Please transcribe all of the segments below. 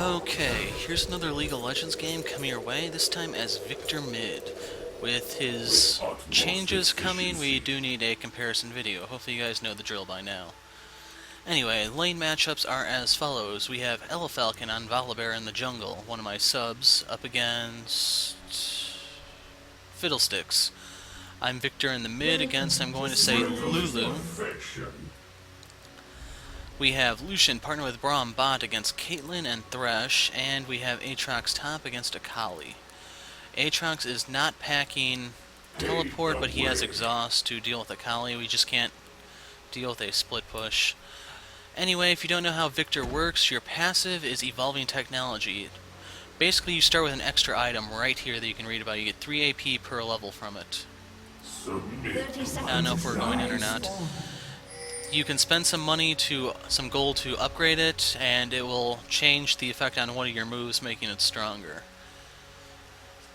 Okay, here's another League of Legends game coming your way, this time as Viktor mid. With his changes coming, we do need a comparison video. Hopefully you guys know the drill by now. Anyway, lane matchups are as follows. We have Falcon on Volibear in the jungle, one of my subs, up against Fiddlesticks. I'm Viktor in the mid against, I'm going to say, Lulu. We have Lucian partnered with Braum bot against Caitlyn and Thresh, and we have Aatrox top against Akali. Aatrox is not packing teleport, but he has exhaust to deal with Akali. We just can't deal with a split push. Anyway, if you don't know how Viktor works, your passive is evolving technology. Basically, you start with an extra item right here that you can read about. You get 3 AP per level from it. I don't know if we're going in or not. You can spend some money some gold to upgrade it, and it will change the effect on one of your moves, making it stronger.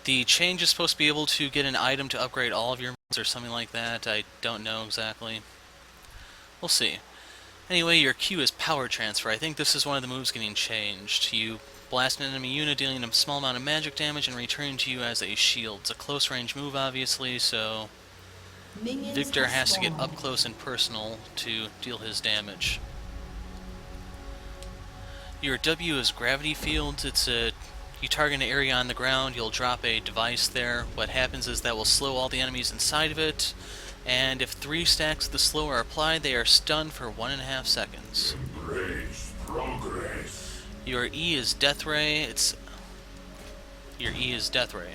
The change is supposed to be able to get an item to upgrade all of your moves or something like that. I don't know exactly. We'll see. Anyway, your Q is power transfer. I think this is one of the moves getting changed. You blast an enemy unit, dealing a small amount of magic damage and returning to you as a shield. It's a close range move, obviously, so Viktor has to get up close and personal to deal his damage. Your W is gravity fields. You target an area on the ground, you'll drop a device there. What happens is that will slow all the enemies inside of it, and if 3 stacks of the slow are applied, they are stunned for 1.5 seconds. Embrace progress. Your E is Death Ray. Your E is Death Ray.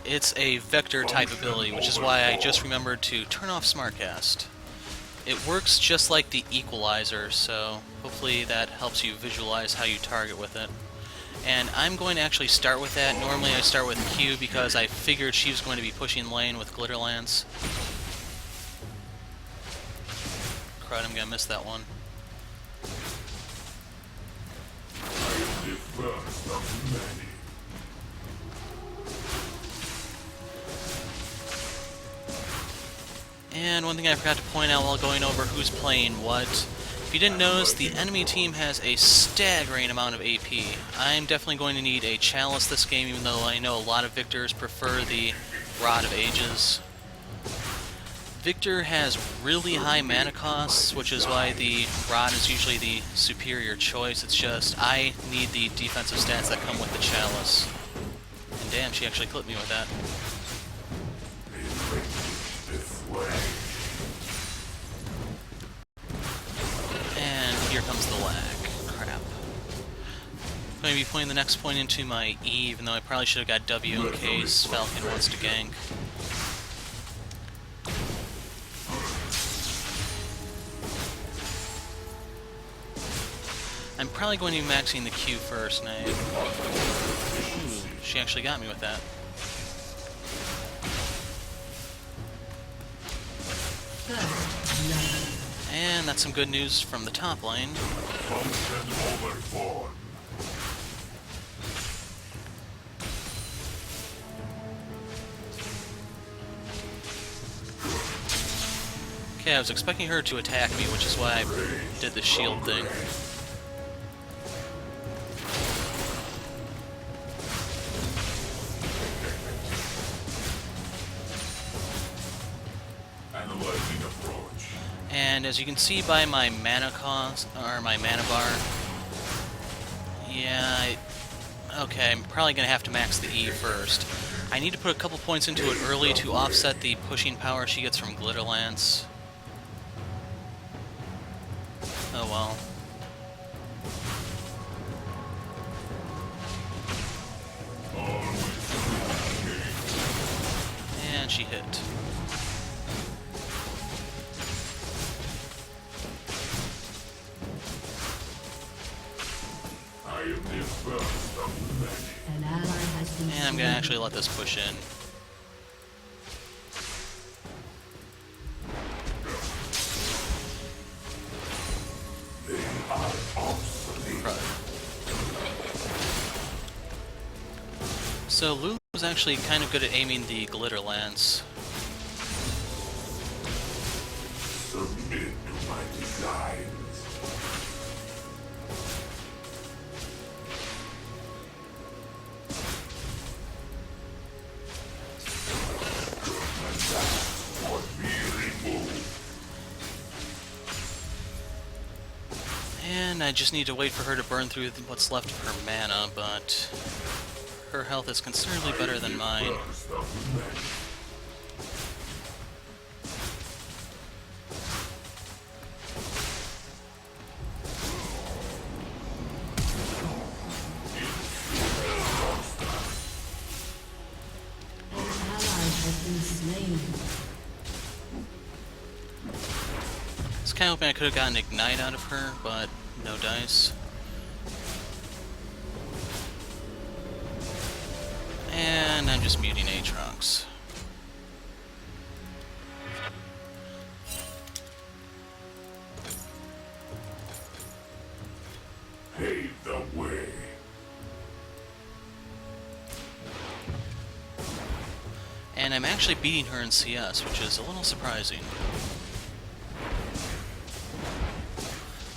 It's a vector type ability, which is why I just remembered to turn off Smartcast. It works just like the equalizer, so hopefully that helps you visualize how you target with it. And I'm going to actually start with that. Normally I start with Q because I figured she was going to be pushing lane with Glitter Lance. Crud, I'm gonna miss that one. I am the first of many. And one thing I forgot to point out while going over who's playing what. If you didn't notice, the enemy team has a staggering amount of AP. I'm definitely going to need a Chalice this game, even though I know a lot of Victors prefer the Rod of Ages. Viktor has really high mana costs, which is why the Rod is usually the superior choice. It's just, I need the defensive stats that come with the Chalice. And damn, she actually clipped me with that. And here comes the lag. Crap. I'm going to be putting the next point into my E, even though I probably should have got W in case Falcon wants to gank. I'm probably going to be maxing the Q first, now. Ooh, she actually got me with that. And that's some good news from the top lane. Okay, I was expecting her to attack me, which is why I did the shield thing. And as you can see by my mana cost, or my mana bar, yeah, okay, I'm probably going to have to max the E first. I need to put a couple points into it early to offset the pushing power she gets from Glitter Lance. Oh well. And she hit. And I'm gonna actually let this push in. They are obsolete. So Lulu is actually kind of good at aiming the Glitter Lance. Submit to my designs. And I just need to wait for her to burn through what's left of her mana, but her health is considerably better than mine. I was kind of hoping I could have gotten Ignite out of her, but no dice. And I'm just muting Aatrox. Pave the way. And I'm actually beating her in CS, which is a little surprising.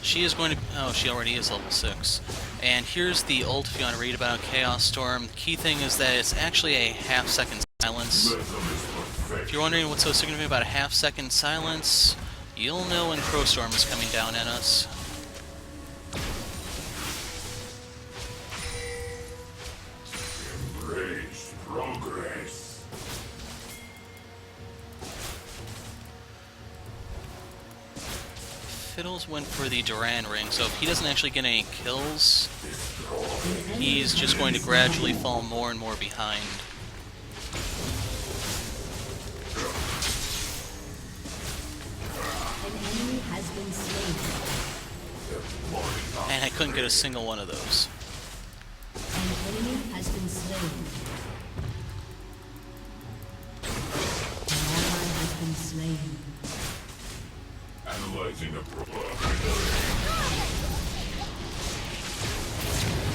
She is going to... oh, she already is level 6. And here's the ult if you want to read about Crowstorm. The key thing is that it's actually a half-second silence. If you're wondering what's so significant about a half-second silence, you'll know when Crowstorm is coming down at us. Embrace progress. Fiddles went for the Duran ring, so if he doesn't actually get any kills, he's just going to gradually fall more and more behind. An enemy has been slain. And I couldn't get a single one of those. An enemy has been slain. An ally has been slain. Analyzing the problem.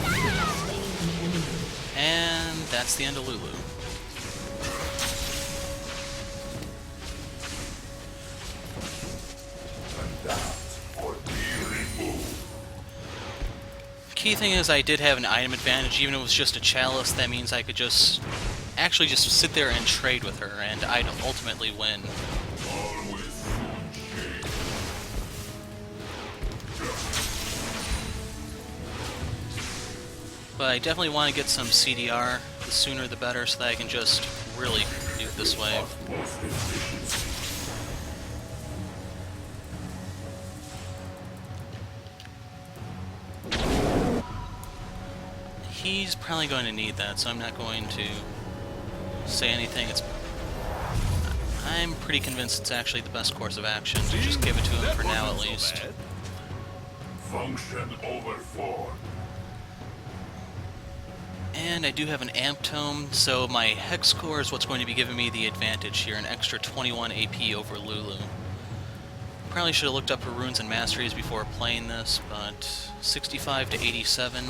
You have slain an enemy. And that's the end of Lulu. Adapt or be removed. Key thing is I did have an item advantage, even if it was just a chalice. That means I could just actually just sit there and trade with her, and I'd ultimately win. Always food shade. But I definitely want to get some CDR. The sooner the better, so that I can just really nuke this wave. Most efficiency. He's probably going to need that, so I'm not going to say anything. I'm pretty convinced it's actually the best course of action to just give it to him for now at least. Function over 4. And I do have an amp tome, so my hex core is what's going to be giving me the advantage here, an extra 21 AP over Lulu. Probably should have looked up her runes and masteries before playing this, but 65 to 87.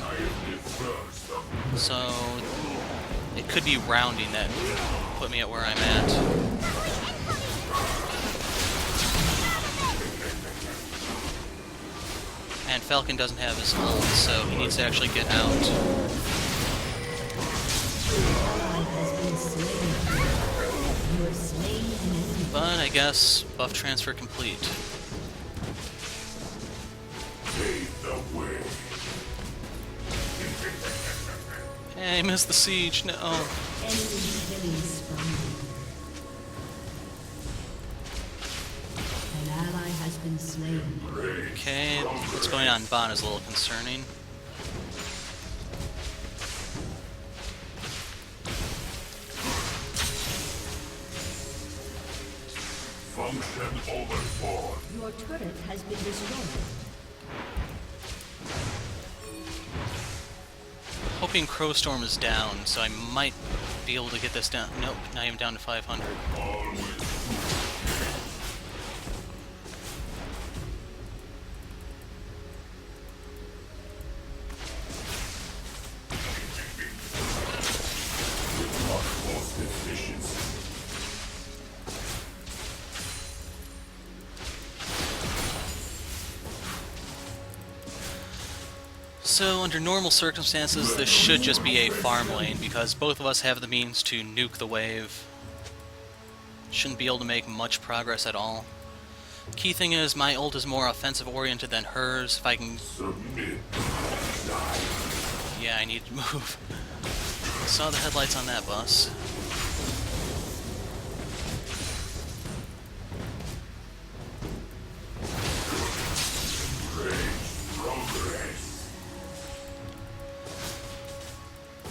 So it could be rounding that put me at where I'm at. And Falcon doesn't have his ult, so he needs to actually get out. Ally has been slain. You have slain an enemy. But I guess buff transfer complete. Pave the way. Hey, I missed the siege, no. Enemy killing spree. An ally has been slain. Okay, what's going on in bot is a little concerning. Function over 4. Your turret has been destroyed. Hoping Crowstorm is down, so I might be able to get this down. Nope, not even down to 500. Most efficiency. So, under normal circumstances, this should just be a farm lane, because both of us have the means to nuke the wave. Shouldn't be able to make much progress at all. Key thing is, my ult is more offensive-oriented than hers. If I can... Submit. Yeah, I need to move. Saw the headlights on that bus. Progress.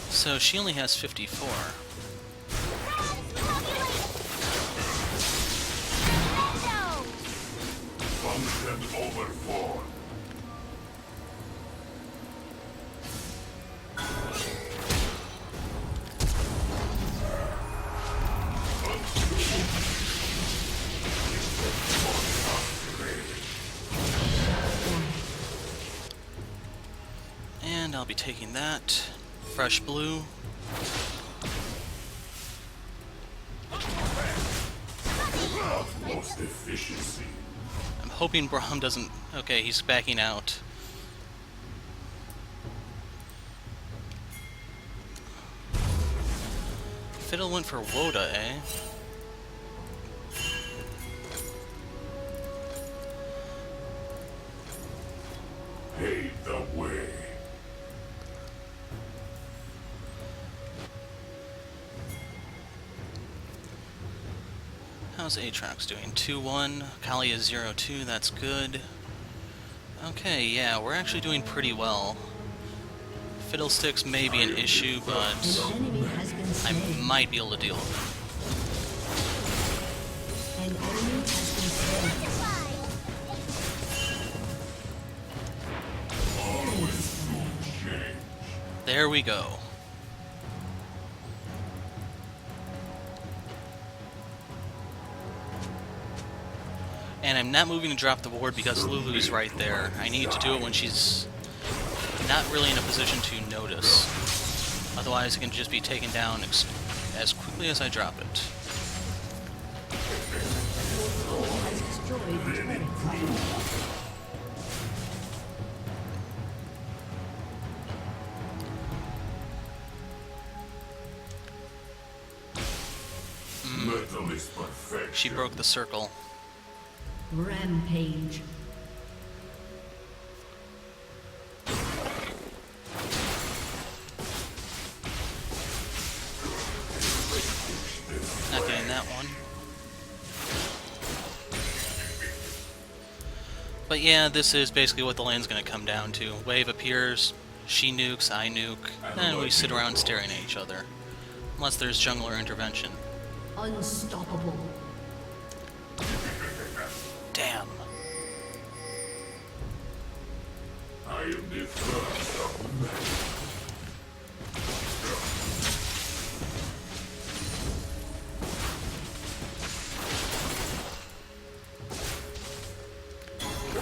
So, she only has 54. Function overboard. And I'll be taking that. Fresh blue. Utmost efficiency. I'm hoping Braum doesn't... Okay, he's backing out. Fiddle went for Woda, eh? Pave the way. How's Aatrox doing? 2-1. Kali is 0-2. That's good. Okay, yeah, we're actually doing pretty well. Fiddlesticks may be an issue, but An enemy has been I slain. might be able to deal with An enemy has been slain. Always no change. it. There we go. And I'm not moving to drop the ward because Lulu's right there. I need to do it when she's not really in a position to notice. Otherwise, it can just be taken down as quickly as I drop it. Has destroyed the turret. Metal is perfection. She broke the circle. Rampage. Not getting that one. But yeah, this is basically what the lane's going to come down to. Wave appears, she nukes, I nuke, and we sit around staring at each other. Unless there's jungler intervention. Unstoppable. Damn. I am the first of men.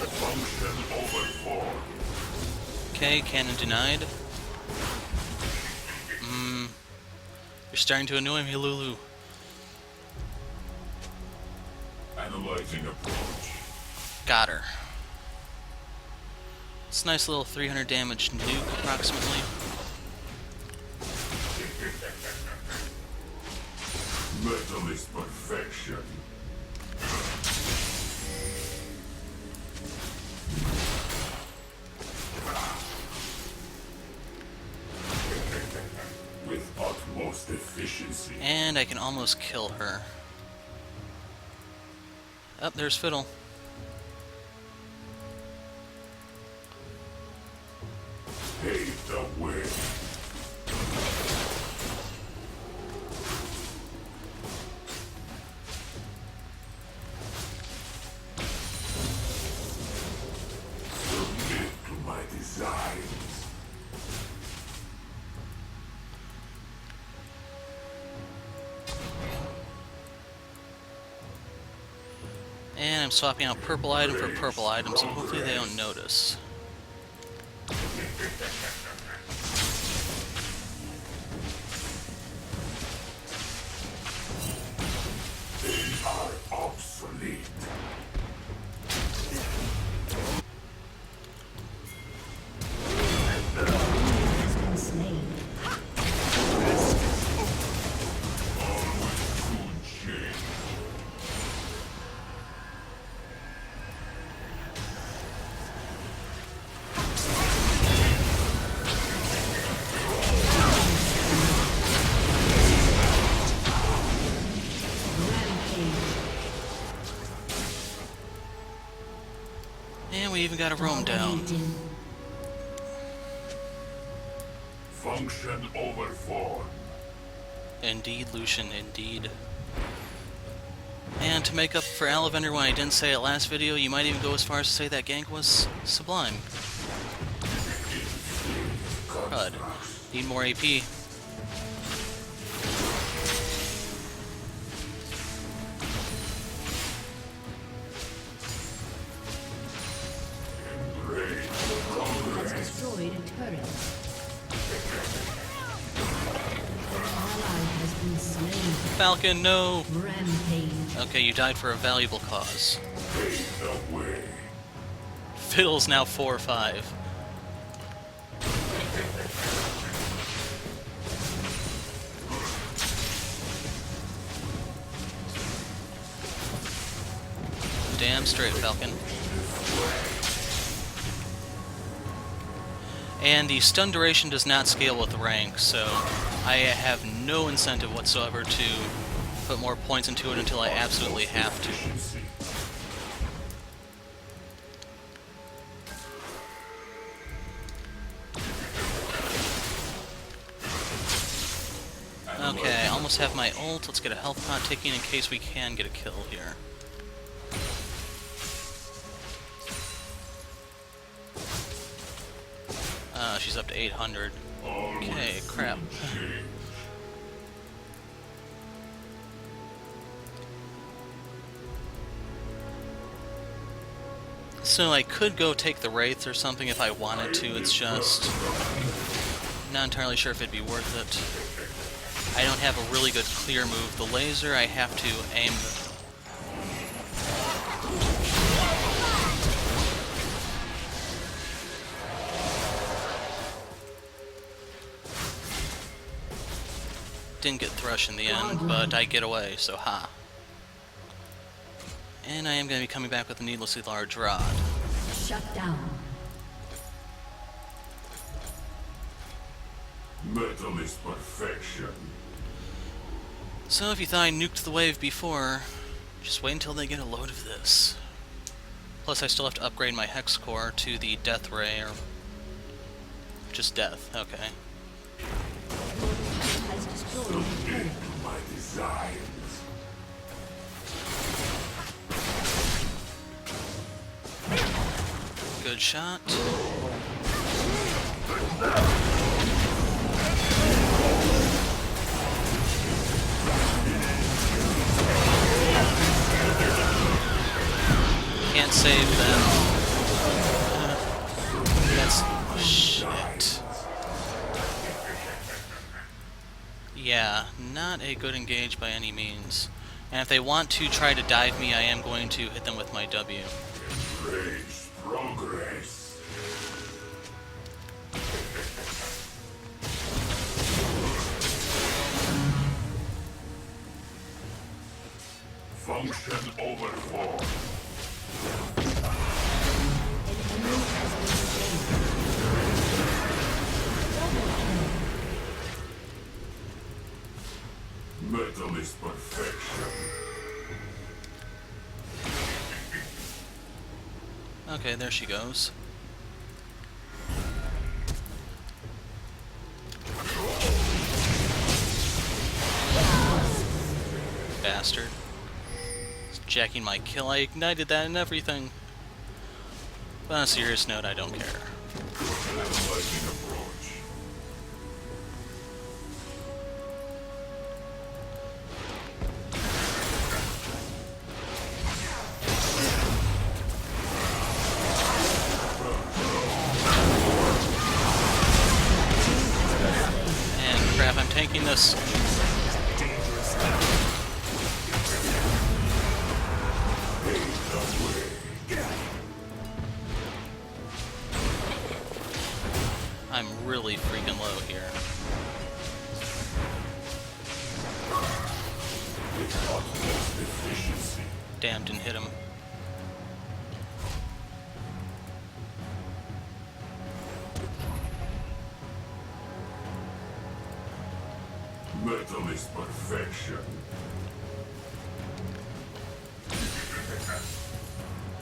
Function overboard. Okay, cannon denied. You're starting to annoy me, Lulu. Analyzing approach. Got her. It's a nice little 300 damage nuke, approximately. Metal is perfection. With utmost efficiency. And I can almost kill her. Oh, there's Fiddle. Pave the way. Submit to my designs. And I'm swapping out purple item for purple item, so hopefully they don't notice. They are obsolete. And we even got a roam down. Dominating. Function over form. Indeed, Lucian, indeed. And to make up for Alavender when I didn't say it last video, you might even go as far as to say that gank was sublime. Crud. Need more AP. Has destroyed a turret. An ally has been slain. Falcon, no! Rampage. Okay, you died for a valuable cause. Pave the way. Fiddle's now 4 or 5. Damn straight, Falcon. And the stun duration does not scale with rank, so I have no incentive whatsoever to put more points into it until I absolutely have to. Okay, almost have my ult. Let's get a health pot ticking in case we can get a kill here. She's up to 800. Okay, crap. So I could go take the Wraith or something if I wanted to, it's just not entirely sure if it'd be worth it. I don't have a really good clear move. The laser I have to aim. Didn't get Thrush in the end, but I get away, so ha. And I am going to be coming back with a needlessly large rod. Shut down. Metal is perfection. So if you thought I nuked the wave before, just wait until they get a load of this. Plus I still have to upgrade my Hex Core to the Death Ray, or just Death, okay. Has destroyed a turret. My designs. Good shot. Can't save them. That's shit. Yeah, not a good engage by any means. And if they want to try to dive me, I am going to hit them with my W. Embrace progress. Function over form. Metal is perfection. Okay, there she goes. Bastard. It's jacking my kill. I ignited that and everything. But on a serious note, I don't care. Analyzing approach. And crap, I'm tanking this. I'm really freaking low here. Damn, didn't hit him. Metal is perfection.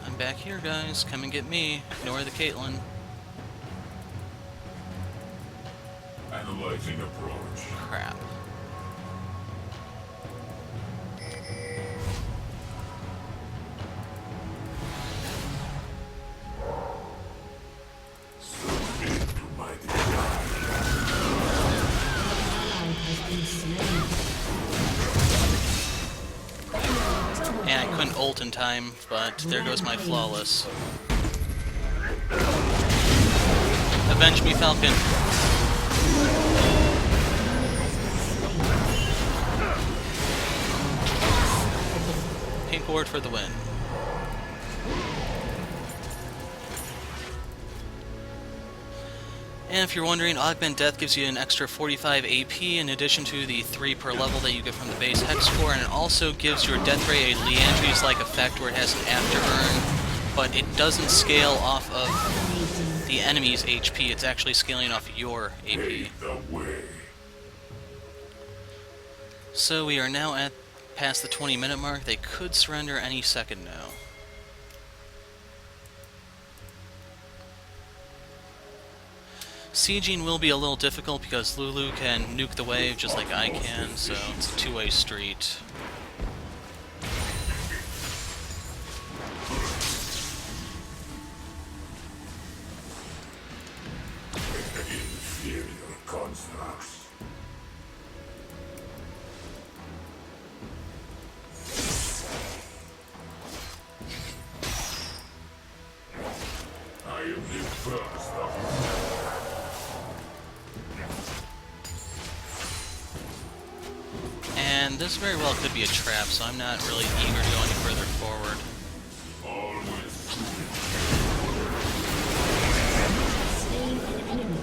I'm back back here, guys. Come and get me. Ignore the Caitlyn. Analyzing approach. Crap. Submit to my desire. Ally has been slain. And I couldn't ult in time, but there goes my flawless. Avenge me, Falcon. Pink ward for the win. And if you're wondering, Augment Death gives you an extra 45 AP in addition to the 3 per level that you get from the base hex score, and it also gives your Death Ray a Leandries-like effect where it has an after-earn, but it doesn't scale off of the enemy's HP, it's actually scaling off your AP. Pave the way. So we are now at past the 20-minute mark. They could surrender any second now. Sieging will be a little difficult because Lulu can nuke the wave just like I can, so it's a two-way street. Inferior constructs. I am the first of And this very well could be a trap, so I'm not really eager to go any further forward. always Slain an enemy.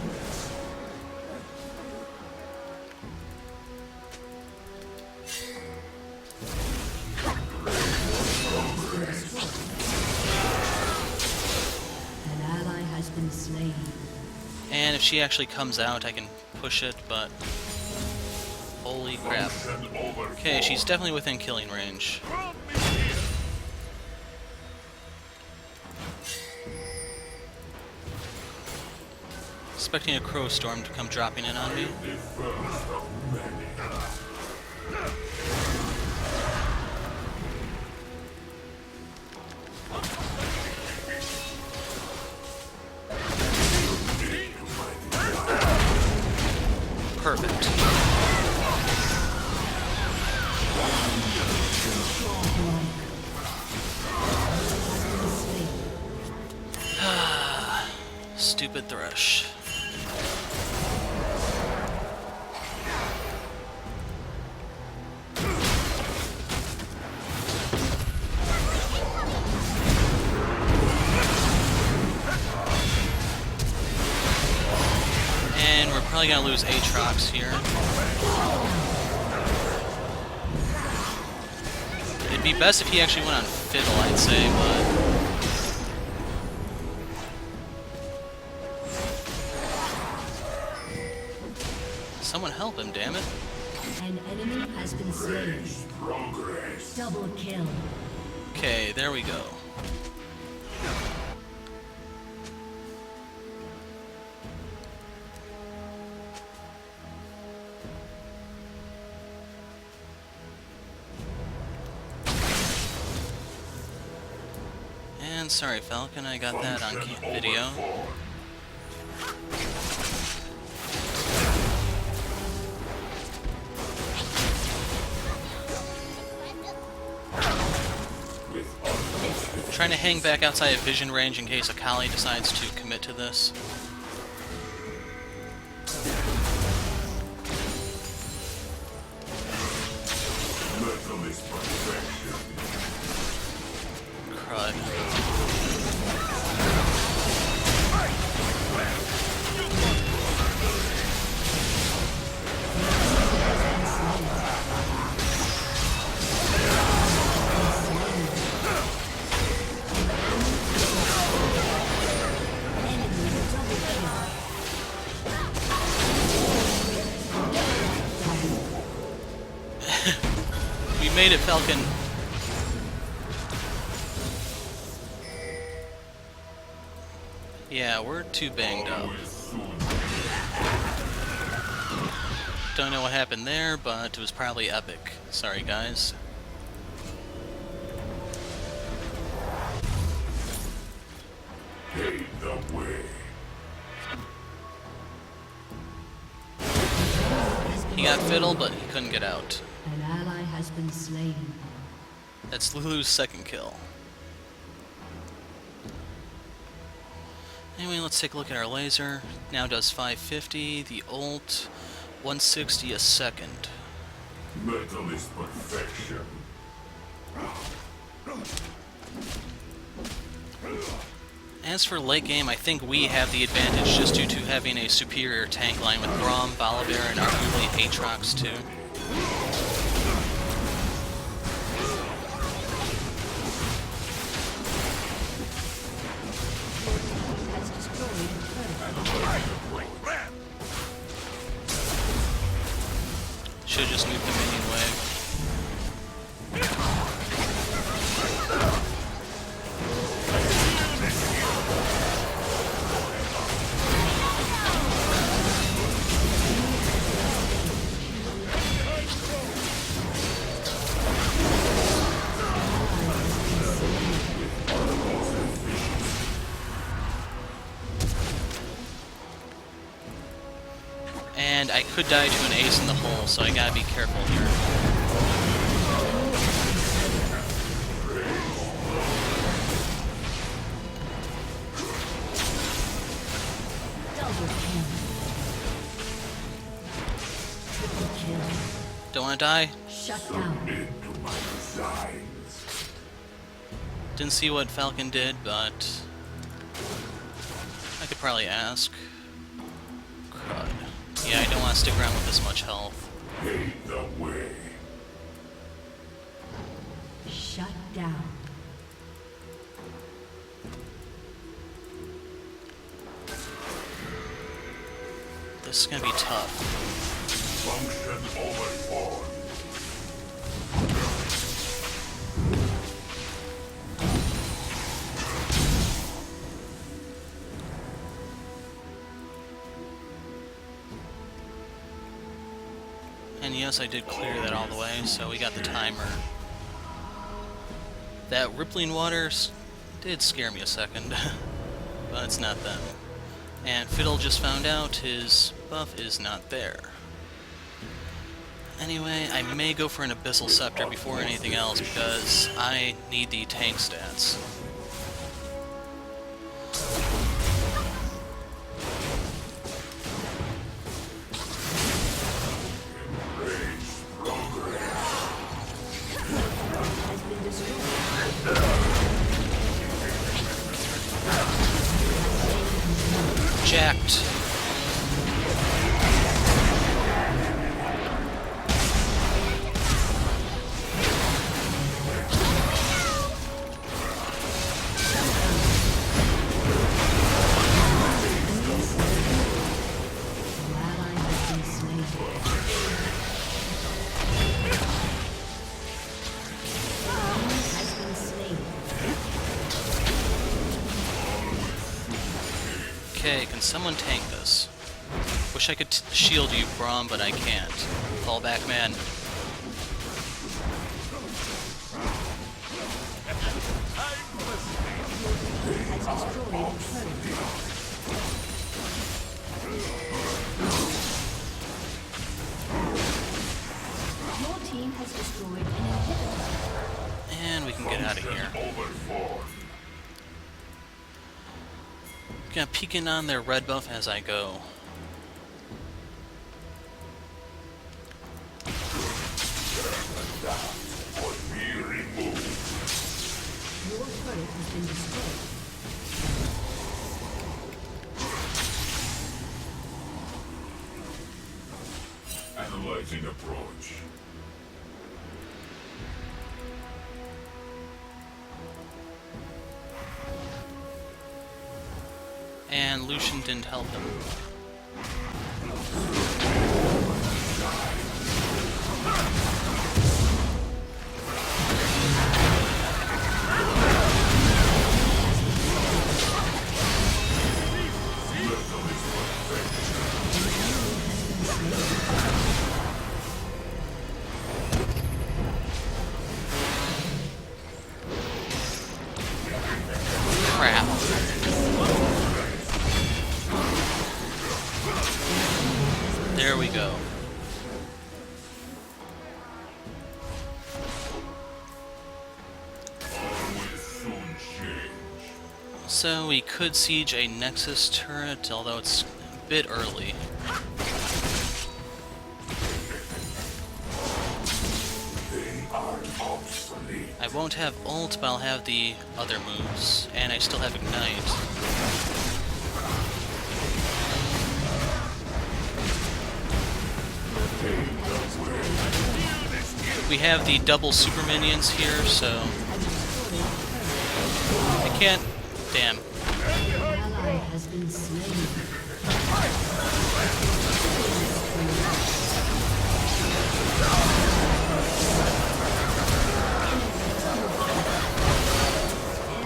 An ally has been slain. And if she actually comes out, I can push it, but... holy crap. and over. Okay, she's definitely within killing range. Expecting a Crowstorm to come dropping in on me. The first of many. Perfect. Stupid Thresh. And we're probably gonna lose Aatrox here. It'd be best if he actually went on Fiddle, I'd say, but... someone help him, damn it. An enemy has been slain. Progress. Double kill. Okay, there we go. And sorry, Falcon, I got that on video. Trying to hang back outside of vision range in case Akali decides to commit to this. Metalist perfection. Crud. We made it, Falcon. Yeah, we're too banged up. Don't know what happened there, but it was probably epic. Sorry, guys. Pave the way. He got Fiddle, but he couldn't get out. An ally has been slain. That's Lulu's second kill. Anyway, let's take a look at our laser. Now does 550, the ult, 160 a second. Metal is perfection. As for late game, I think we have the advantage just due to having a superior tank line with Braum, Volibear, and arguably Aatrox too. Has destroyed a turret. Should've just moved the minion wave. And I could die to an ace in the hole, so I gotta be careful here. Double kill. Triple kill. Don't wanna die? Shut down. Into my designs. Didn't see what Falcon did, but I could probably ask. Crud. Yeah, I don't want to stick around with this much health. Pave the way. Shut down. This is gonna be tough. Function overboard. And yes, I did clear that all the way, so we got the timer. That rippling water did scare me a second, but it's not them. And Fiddle just found out his buff is not there. Anyway, I may go for an Abyssal Scepter before anything else because I need the tank stats. Has been destroyed. Jacked. An ally has been slain. Has been slain. Okay, can someone tank this? Wish I could shield you, Braum, but I can't. Fall back, man. Has destroyed a turret. Your team has destroyed an inhibitor. And we can get out of here. Overboard. Gonna peek in on their red buff as I go. What we remove. Your turret has been destroyed. Analyzing approach. And Lucian didn't help him. There we go. So we could siege a Nexus turret, although it's a bit early. They are obsolete. I won't have ult, but I'll have the other moves, and I still have ignite. We have the double super minions here, so I can't. Damn. Ally has been slain.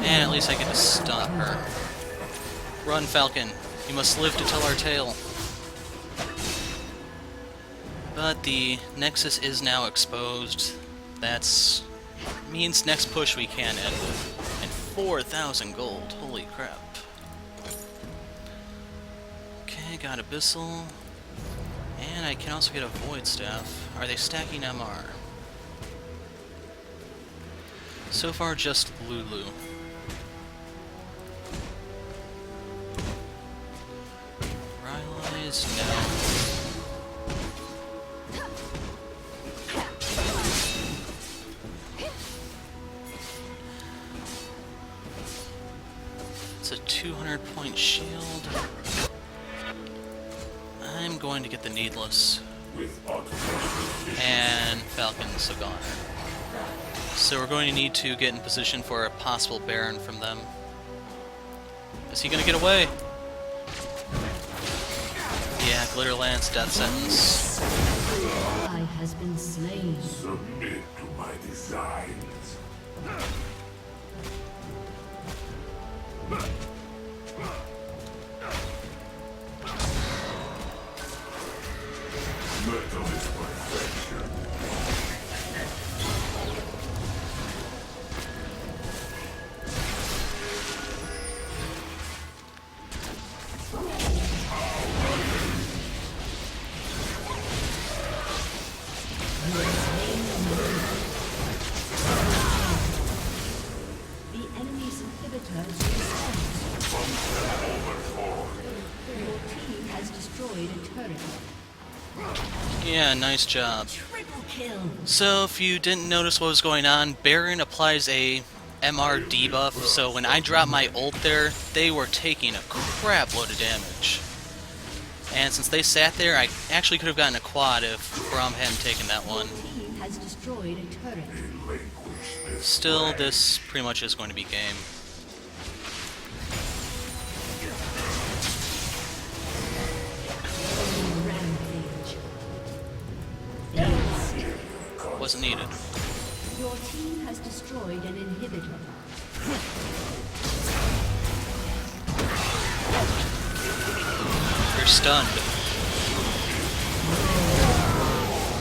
And at least I get to stop her. Run, Falcon. You must live to tell our tale. But the Nexus is now exposed. That's means next push we can end with. And 4,000 gold. Holy crap. Okay, got Abyssal. And I can also get a Void Staff. Are they stacking MR? So far, just Lulu. Rylai's, no. It's a 200-point shield. I'm going to get the Needless. And Falcon's a goner. So we're going to need to get in position for a possible Baron from them. Is he going to get away? Yeah, Glitter Lance, death sentence. Ally has been slain. Submit to my designs. Metal is perfection. The enemy's inhibitor is destroyed. Your team has destroyed a turret. Yeah, nice job. Triple kill. So if you didn't notice what was going on, Baron applies a MR debuff, so when I dropped my ult there, they were taking a crap load of damage. And since they sat there, I actually could have gotten a quad if Braum hadn't taken that one. Team has destroyed a turret. Still, this pretty much is going to be game. Rampage. Wasn't needed. Your team has destroyed an inhibitor. You're stunned.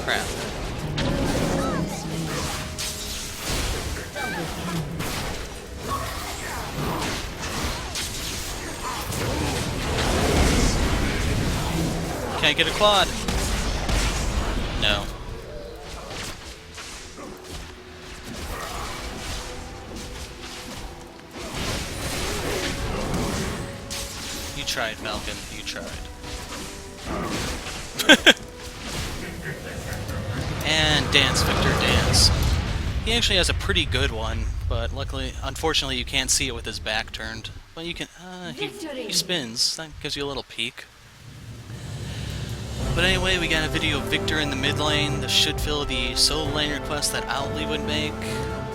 Crap. Can I get a quad? No. You tried, Falcon. You tried. And dance, Victor, dance. He actually has a pretty good one, but luckily, unfortunately, you can't see it with his back turned. But you can, he spins. That gives you a little peek. But anyway, we got a video of Victor in the mid lane. This should fill the solo lane request that Owly would make.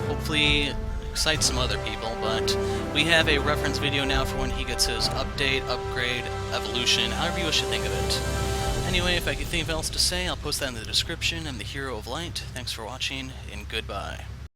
Hopefully excite some other people, but we have a reference video now for when he gets his update, upgrade, evolution, however you wish to think of it. Anyway, if I have anything else to say, I'll post that in the description. I'm the Hero of Light. Thanks for watching, and goodbye.